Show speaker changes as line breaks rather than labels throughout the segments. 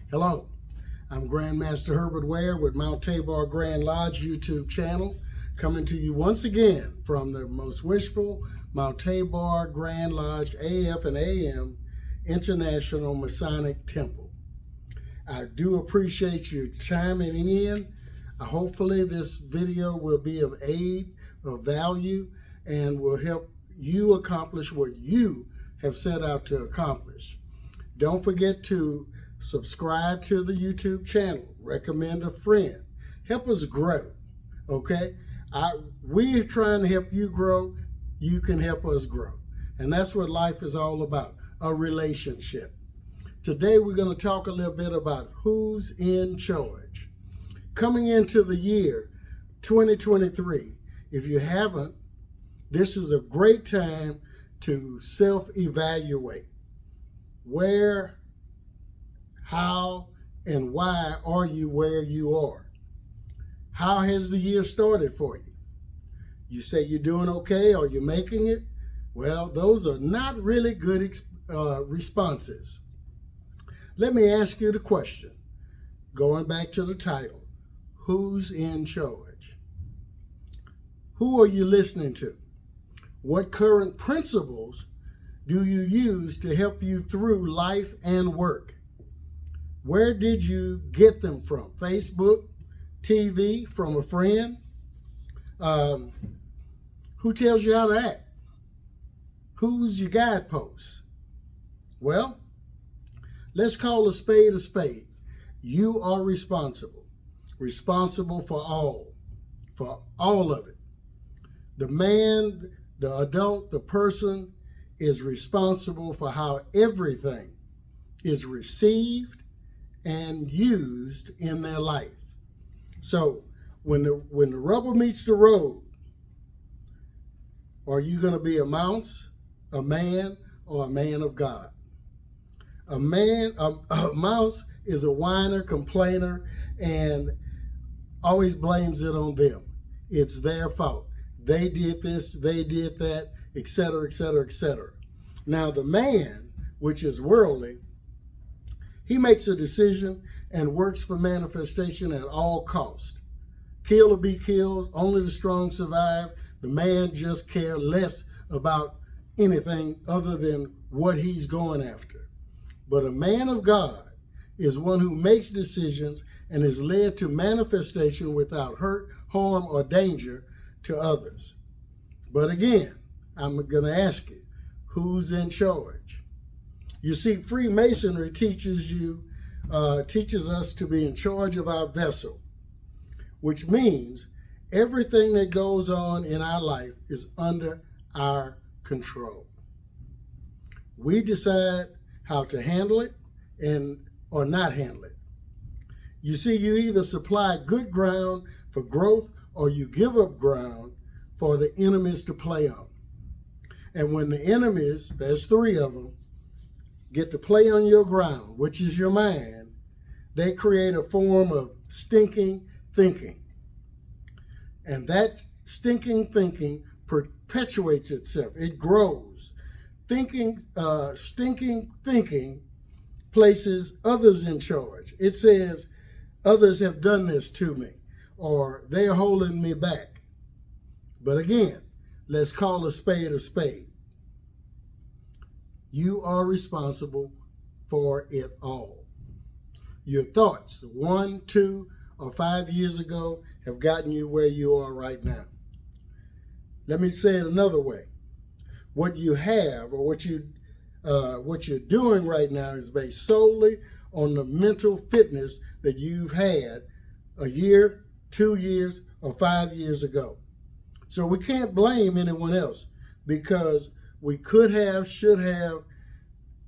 Hello, I'm Grandmaster Herbert Ware with Mount Tabor Grand Lodge YouTube channel, coming to you once again from the most wishful Mount Tabor Grand Lodge AF and AM International Masonic Temple. I do appreciate you chiming in. Hopefully this video will be of aid, of value, and will help you accomplish what you have set out to accomplish. Don't forget to subscribe to the YouTube channel, recommend a friend, help us grow, okay? We're trying to help you grow, you can help us grow. And that's what life is all about, a relationship. Today we're going to talk a little bit about who's in charge. Coming into the year 2023, if you haven't, this is a great time to self-evaluate. Where, how, and why are you where you are? How has the year started for you? You say you're doing okay, or you're making it? Well, those are not really good responses. Let me ask you the question, going back to the title, who's in charge? Who are you listening to? What current principles do you use to help you through life and work? Where did you get them from? Facebook, TV, from a friend? Who tells you how to act? Who's your guidepost? Well, let's call a spade a spade. You are responsible for all of it. The man, the adult, the person is responsible for how everything is received and used in their life. So when the rubber meets the road, are you going to be a mouse, a man, or a man of God? A mouse is a whiner, complainer, and always blames it on them. It's their fault. They did this, they did that, etc., etc., etc. Now the man, which is worldly, he makes a decision and works for manifestation at all cost. Kill or be killed, only the strong survive. The man just cares less about anything other than what he's going after. But a man of God is one who makes decisions and is led to manifestation without hurt, harm, or danger to others. But again, I'm going to ask you, who's in charge? You see, Freemasonry teaches us to be in charge of our vessel, which means everything that goes on in our life is under our control. We decide how to handle it or not handle it. You see, you either supply good ground for growth or you give up ground for the enemies to play on. And when the enemies, there's three of them, get to play on your ground, which is your mind, they create a form of stinking thinking. And that stinking thinking perpetuates itself. It grows. Stinking thinking places others in charge. It says, others have done this to me, or they're holding me back. But again, let's call a spade a spade. You are responsible for it all. Your thoughts 1, 2, or 5 years ago have gotten you where you are right now. Let me say it another way. What you have or what you're doing right now is based solely on the mental fitness that you've had a year, 2 years, or 5 years ago. So we can't blame anyone else, because we could have, should have,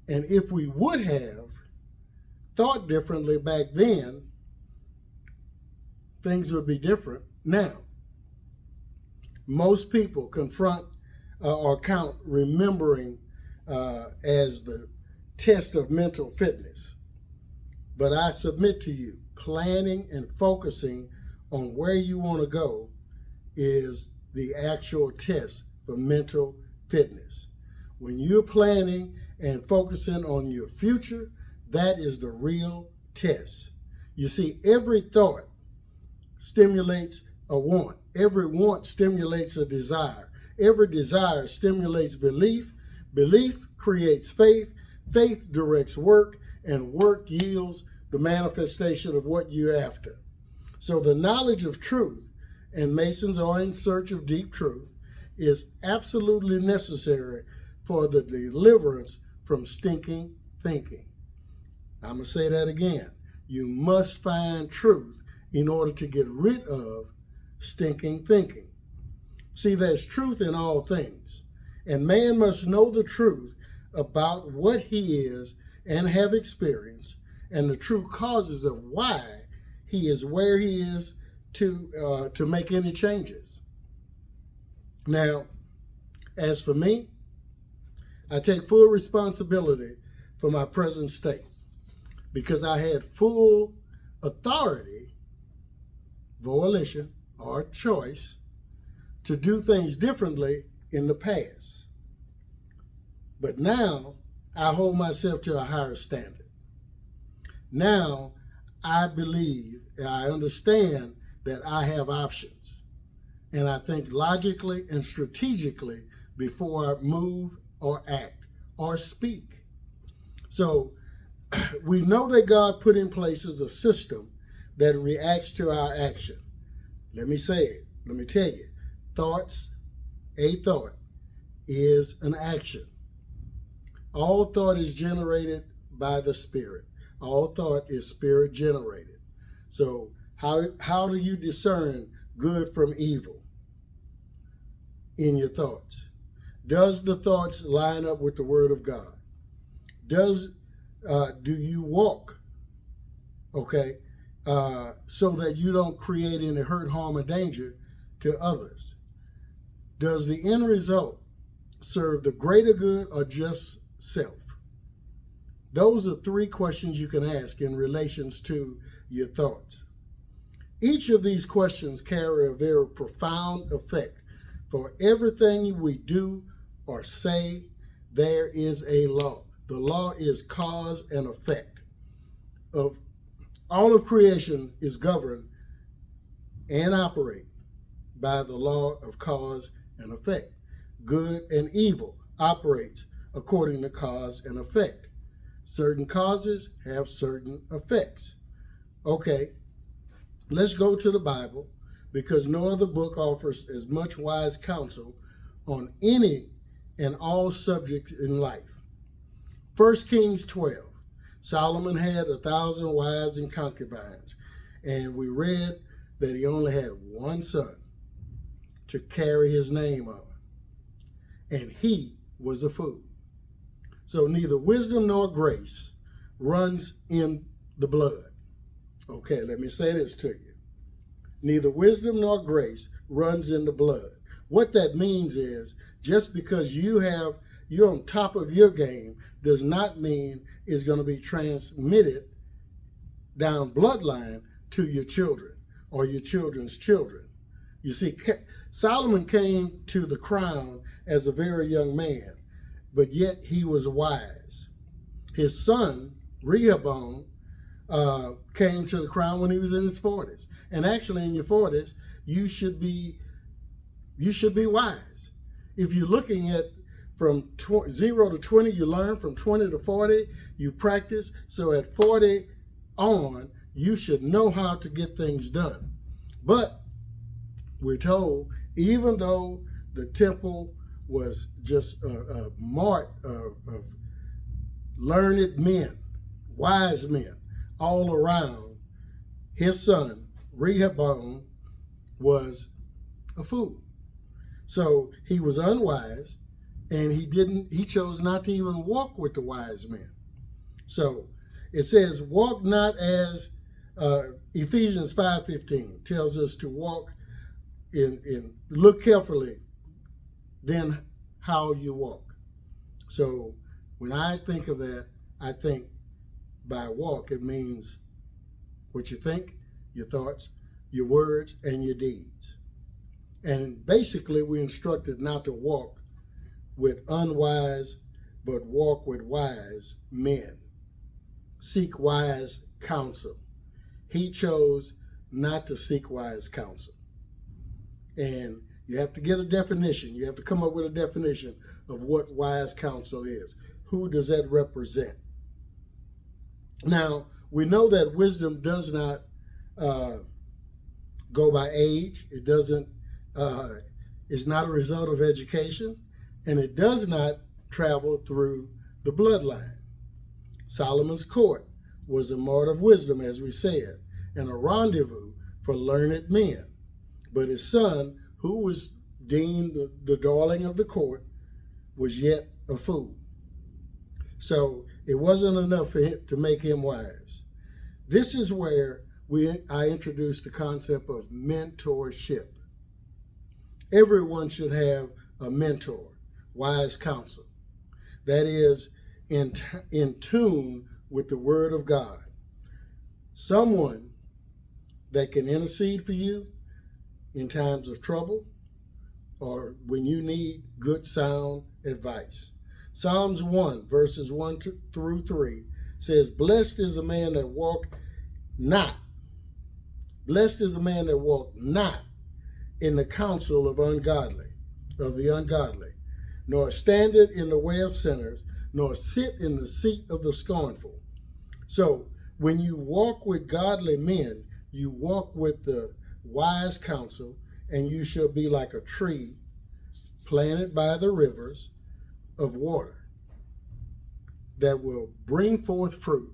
and if we would have thought differently back then, things would be different now. Most people confront or count remembering as the test of mental fitness. But I submit to you, planning and focusing on where you want to go is the actual test for mental fitness. When you're planning and focusing on your future, that is the real test. You see, every thought stimulates a want. Every want stimulates a desire. Every desire stimulates belief. Belief creates faith. Faith directs work, and work yields the manifestation of what you're after. So the knowledge of truth, and Masons are in search of deep truth, is absolutely necessary for the deliverance from stinking thinking. I'm going to say that again. You must find truth in order to get rid of stinking thinking. See, there's truth in all things, and man must know the truth about what he is and have experienced, and the true causes of why he is where he is to make any changes. Now, as for me, I take full responsibility for my present state because I had full authority, volition, or choice to do things differently in the past. But now I hold myself to a higher standard. Now I believe, I understand that I have options, and I think logically and strategically before I move or act or speak. So we know that God put in places a system that reacts to our action. Let me say it. Let me tell you. A thought is an action. All thought is generated by the Spirit. All thought is Spirit generated. So how do you discern good from evil in your thoughts? Does the thoughts line up with the Word of God? Do you walk, so that you don't create any hurt, harm, or danger to others? Does the end result serve the greater good or just self? Those are three questions you can ask in relations to your thoughts. Each of these questions carry a very profound effect. For everything we do or say, there is a law. The law is cause and effect. All of creation is governed and operate by the law of cause and effect. Good and evil operates according to cause and effect. Certain causes have certain effects. Okay, let's go to the Bible, because no other book offers as much wise counsel on any and all subjects in life. 1 Kings 12, Solomon had 1,000 wives and concubines, and we read that he only had one son to carry his name on, and he was a fool. So neither wisdom nor grace runs in the blood. Okay, let me say this to you. Neither wisdom nor grace runs in the blood. What that means is, just because you're on top of your game does not mean it's going to be transmitted down bloodline to your children or your children's children. You see, Solomon came to the crown as a very young man, but yet he was wise. His son, Rehoboam, came to the crown when he was in his 40s. And actually in your 40s, you should be wise. If you're looking at from 0 to 20, you learn. From 20 to 40, you practice. So at 40 on, you should know how to get things done. But we're told, even though the temple was just a mart of learned men, wise men all around, his son, Rehoboam, was a fool. So he was unwise, and he chose not to even walk with the wise men. So it says, walk not as, Ephesians 5:15 tells us to walk look carefully then how you walk. So when I think of that, I think by walk, it means what you think, your thoughts, your words, and your deeds. And basically, we're instructed not to walk with unwise, but walk with wise men. Seek wise counsel. He chose not to seek wise counsel. And you have to get a definition. You have to come up with a definition of what wise counsel is. Who does that represent? Now, we know that wisdom does not go by age. It doesn't, is not a result of education, and it does not travel through the bloodline. Solomon's court was a mart of wisdom, as we said, and a rendezvous for learned men. But his son, who was deemed the darling of the court, was yet a fool. So it wasn't enough for him to make him wise. This is where I introduced the concept of mentorship. Everyone should have a mentor, wise counsel, that is in tune with the Word of God. Someone that can intercede for you in times of trouble or when you need good, sound advice. Psalms 1, verses 1 through 3 says, Blessed is the man that walk not in the counsel of the ungodly, nor standeth in the way of sinners, nor sit in the seat of the scornful. So when you walk with godly men, you walk with the wise counsel, and you shall be like a tree planted by the rivers of water that will bring forth fruit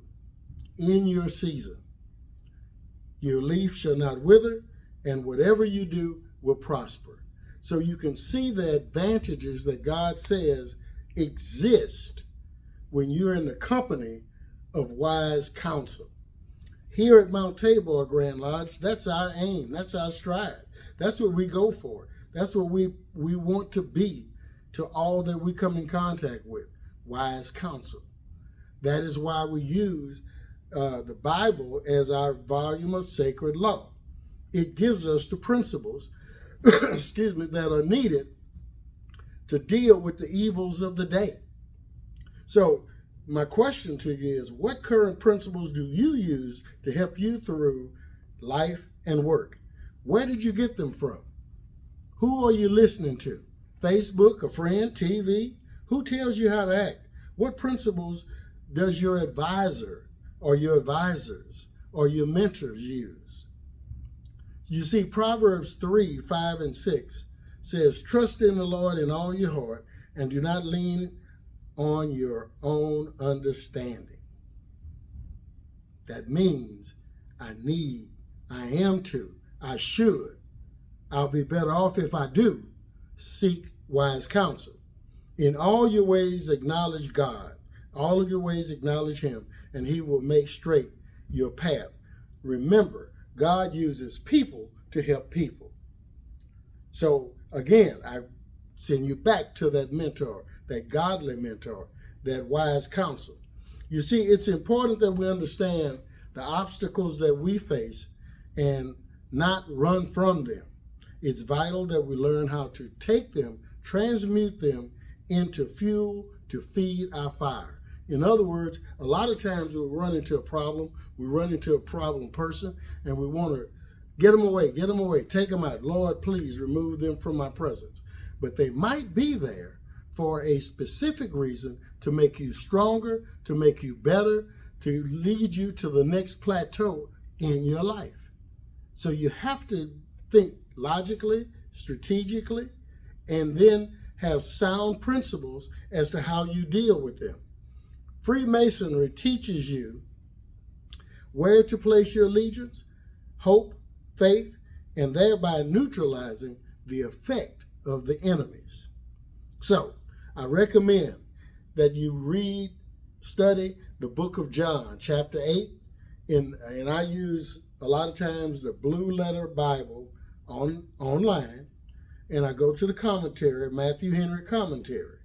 in your season. Your leaf shall not wither, and whatever you do will prosper. So you can see the advantages that God says exist when you're in the company of wise counsel. Here at Mount Tabor Grand Lodge, that's our aim, that's our stride. That's what we go for. That's what we want to be to all that we come in contact with, wise counsel. That is why we use the Bible as our volume of sacred law. It gives us the principles, that are needed to deal with the evils of the day. So my question to you is, what current principles do you use to help you through life and work? Where did you get them from? Who are you listening to? Facebook, a friend, TV? Who tells you how to act? What principles does your advisor or your advisors or your mentors use? You see, Proverbs 3, 5, and 6 says, Trust in the Lord in all your heart and do not lean on your own understanding. That means I should. I'll be better off if I do seek wise counsel. In all your ways acknowledge God. All of your ways acknowledge him, and he will make straight your path. Remember, God uses people to help people. So again, I send you back to that mentor, that godly mentor, that wise counsel. You see, it's important that we understand the obstacles that we face and not run from them. It's vital that we learn how to take them, transmute them into fuel to feed our fire. In other words, a lot of times we run into a problem person, and we want to get them away, take them out. Lord, please remove them from my presence. But they might be there for a specific reason, to make you stronger, to make you better, to lead you to the next plateau in your life. So you have to think logically, strategically, and then have sound principles as to how you deal with them. Freemasonry teaches you where to place your allegiance, hope, faith, and thereby neutralizing the effect of the enemies. So I recommend that you study the book of John, chapter 8, and I use a lot of times the Blue Letter Bible online, and I go to the commentary, Matthew Henry commentary.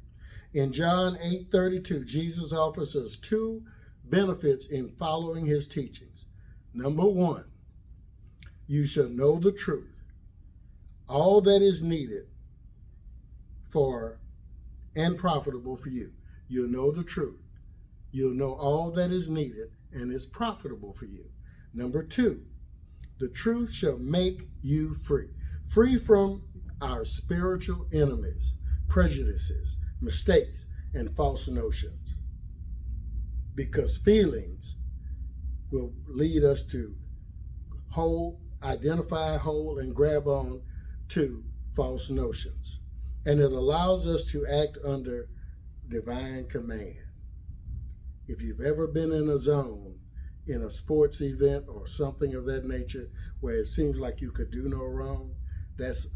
In John 8:32, Jesus offers us two benefits in following his teachings. Number one, you shall know the truth, all that is needed for and profitable for you. You'll know the truth. You'll know all that is needed and is profitable for you. Number 2, the truth shall make you free. Free from our spiritual enemies, prejudices, mistakes, and false notions. Because feelings will lead us to identify, hold, and grab on to false notions. And it allows us to act under divine command. If you've ever been in a zone, in a sports event or something of that nature, where it seems like you could do no wrong, that's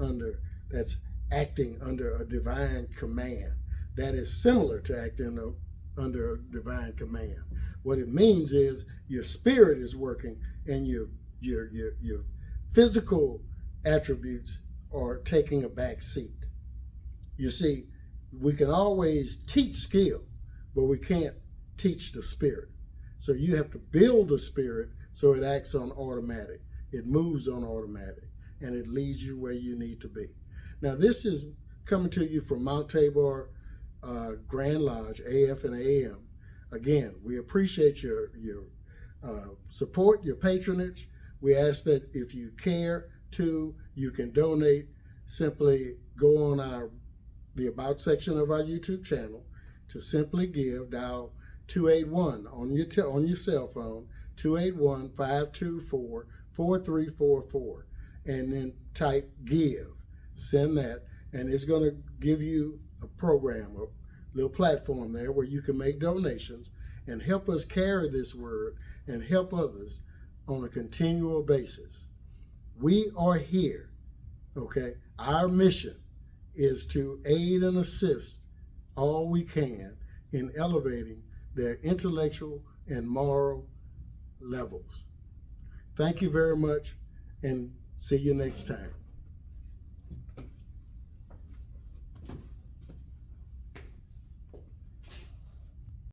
acting under a divine command. That is similar to acting under a divine command. What it means is your spirit is working and your physical attributes are taking a back seat. You see, we can always teach skill, but we can't teach the spirit. So you have to build the spirit so it acts on automatic. It moves on automatic, and it leads you where you need to be. Now, this is coming to you from Mount Tabor Grand Lodge, AF and AM. Again, we appreciate your support, your patronage. We ask that if you care to, you can donate. Simply go on the About section of our YouTube channel to simply give. Dial 281 on your cell phone, 281-524-4344, and then type give. Send that, and it's going to give you a program, a little platform there where you can make donations and help us carry this word and help others on a continual basis. We are here, okay? Our mission is to aid and assist all we can in elevating their intellectual and moral levels. Thank you very much, and see you next time.